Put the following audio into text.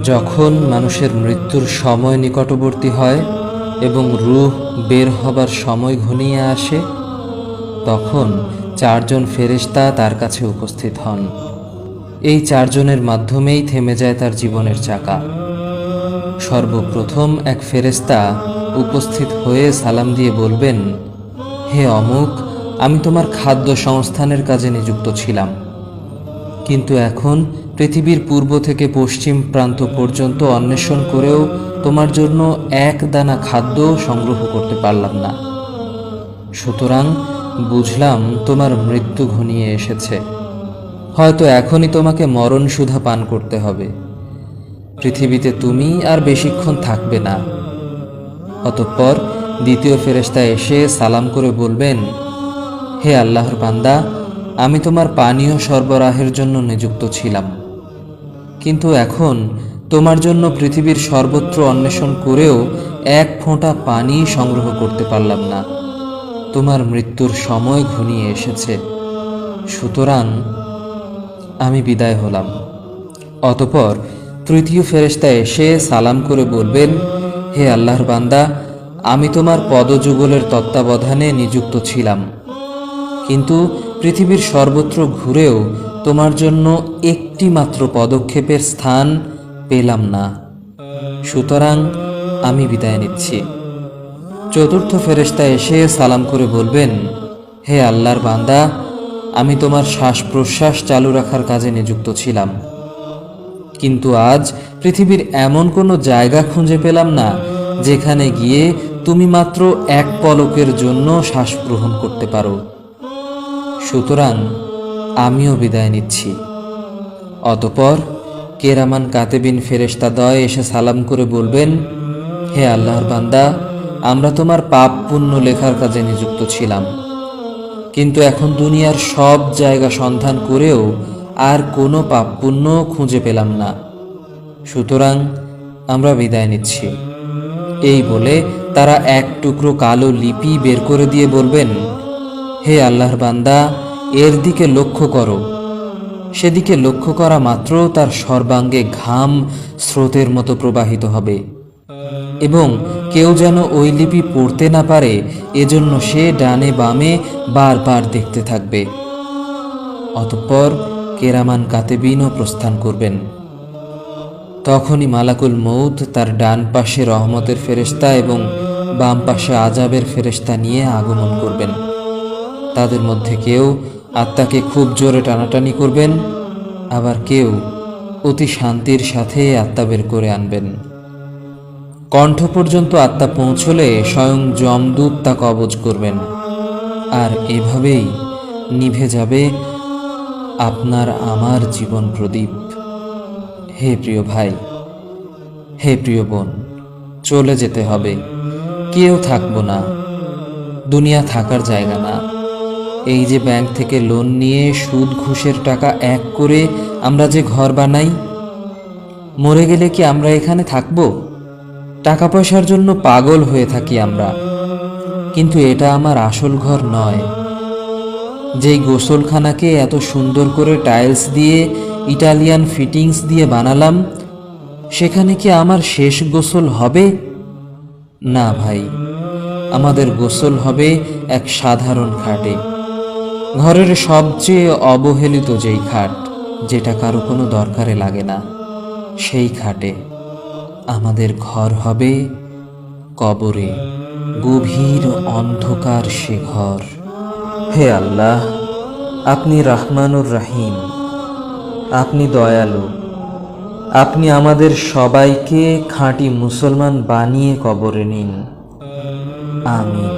যখন মানুষের মৃত্যুর সময় নিকটবর্তী হয় এবং রূহ বের হবার সময় ঘনিয়ে আসে, তখন চারজন ফেরেশতা তার কাছে উপস্থিত হন। এই চারজনের মাধ্যমেই থেমে যায় তার জীবনের চাকা। সর্বপ্রথম এক ফেরেশতা উপস্থিত হয়ে সালাম দিয়ে বলবেন, হে অমুক, আমি তোমার খাদ্য সংস্থানের কাজে নিযুক্ত ছিলাম, কিন্তু এখন পৃথিবীর পূর্ব থেকে পশ্চিম প্রান্ত পর্যন্ত অন্বেষণ করেও তোমার জন্য এক দানা খাদ্য সংগ্রহ করতে পারলাম না। সুতরাং বুঝলাম তোমার মৃত্যু ঘনিয়ে এসেছে। হয়তো এখনই তোমাকে মরণ সুধা পান করতে হবে। পৃথিবীতে তুমি আর বেশিক্ষণ থাকবে না। অতঃপর দ্বিতীয় ফেরেশতা এসে সালাম করে বলবেন, হে আল্লাহর বান্দা, আমি তোমার পানীয় সরবরাহের জন্য নিযুক্ত ছিলাম, কিন্তু এখন তোমার জন্য পৃথিবীর সর্বত্র অন্বেষণ করেও এক ফোঁটা পানি সংগ্রহ করতে পারলাম না। তোমার মৃত্যুর সময় ঘনিয়ে এসেছে, সুতরাং আমি বিদায় হলাম। অতঃপর তৃতীয় ফেরেশতা এসে সালাম করে বলবেন, হে আল্লাহর বান্দা, আমি তোমার পদযুগলের তত্ত্বাবধানে নিযুক্ত ছিলাম, কিন্তু পৃথিবীর সর্বত্র ঘুরেও তোমার জন্য একটি মাত্র পদক্ষেপের স্থান পেলাম না। সুতরাং আমি বিদায় নিচ্ছি। চতুর্থ ফেরেশতা এসে সালাম করে বলবেন, হে আল্লাহর বান্দা, আমি তোমার শ্বাস প্রশ্বাস চালু রাখার কাজে নিযুক্ত ছিলাম, কিন্তু আজ পৃথিবীর এমন কোনো জায়গা খুঁজে পেলাম না যেখানে গিয়ে তুমি মাত্র এক পলকের জন্য শ্বাস গ্রহণ করতে পারো। সুতরাং আমিও বিদায় নিচ্ছি। অতঃপর কেরামান কাতেবিন ফেরেশতাদ্বয় এসে সালাম করে বলবেন, হে আল্লাহর বান্দা, আমরা তোমার পাপ পুণ্য লেখার কাজে নিযুক্ত ছিলাম, কিন্তু এখন দুনিয়ার সব জায়গা সন্ধান করেও আর কোনো পাপ পুণ্য খুঁজে পেলাম না। সুতরাং আমরা বিদায় নিচ্ছি। এই বলে তারা এক টুকরো কালো লিপি বের করে দিয়ে বলবেন, হে আল্লাহর বান্দা, এর দিকে লক্ষ্য করো। সেদিকে লক্ষ্য করা মাত্র তার সর্বাঙ্গে ঘাম স্রোতের মতো প্রবাহিত হবে এবং কেউ যেন ওই লিপি পড়তে না পারে এজন্য সে ডানে বামে বারবার দেখতে থাকবে। অতঃপর কেরামান কাতেবিনও প্রস্থান করবেন। তখনই মালাকুল মউত তার ডান পাশে রহমতের ফেরেশতা এবং বাম পাশে আযাবের ফেরেশতা নিয়ে আগমন করবেন। তাদের মধ্যে কেউ আত্মাকে খুব জোরে টানাটানি করবেন, আবার কেউ অতি শান্তির সাথে আত্মা বের করে আনবেন। কণ্ঠ পর্যন্ত আত্মা পৌঁছলে স্বয়ং যমদূত তা কবজ করবেন, আর এভাবেই নিভে যাবে আপনার আমার জীবন প্রদীপ। হে প্রিয় ভাই, হে প্রিয় বোন, চলে যেতে হবে। কেউ থাকবো না। দুনিয়া থাকার জায়গা না। এই যে ব্যাংক থেকে লোন নিয়ে সুদ ঘুষের টাকা এক করে আমরা যে ঘর বানাই, মরে গেলে কি আমরা এখানে থাকবো? টাকা পয়সার জন্য পাগল হয়ে থাকি আমরা, কিন্তু এটা আমার আসল ঘর নয়। যেই গোসলখানাকে এত সুন্দর করে টাইলস দিয়ে ইটালিয়ান ফিটিংস দিয়ে বানালাম, সেখানে কি আমার শেষ গোসল হবে? না ভাই, আমাদের গোসল হবে এক সাধারণ খাটে, ঘরের সবচেয়ে অবহেলিত যেই খাট, যেটা কারো কোনো দরকারে লাগে না, সেই খাটে। আমাদের ঘর হবে কবরে, গভীর অন্ধকার সে ঘর। হে আল্লাহ, আপনি রহমানুর রহিম, আপনি দয়ালু। আপনি আমাদের সবাইকে খাঁটি মুসলমান বানিয়ে কবরে নিন। আমিন।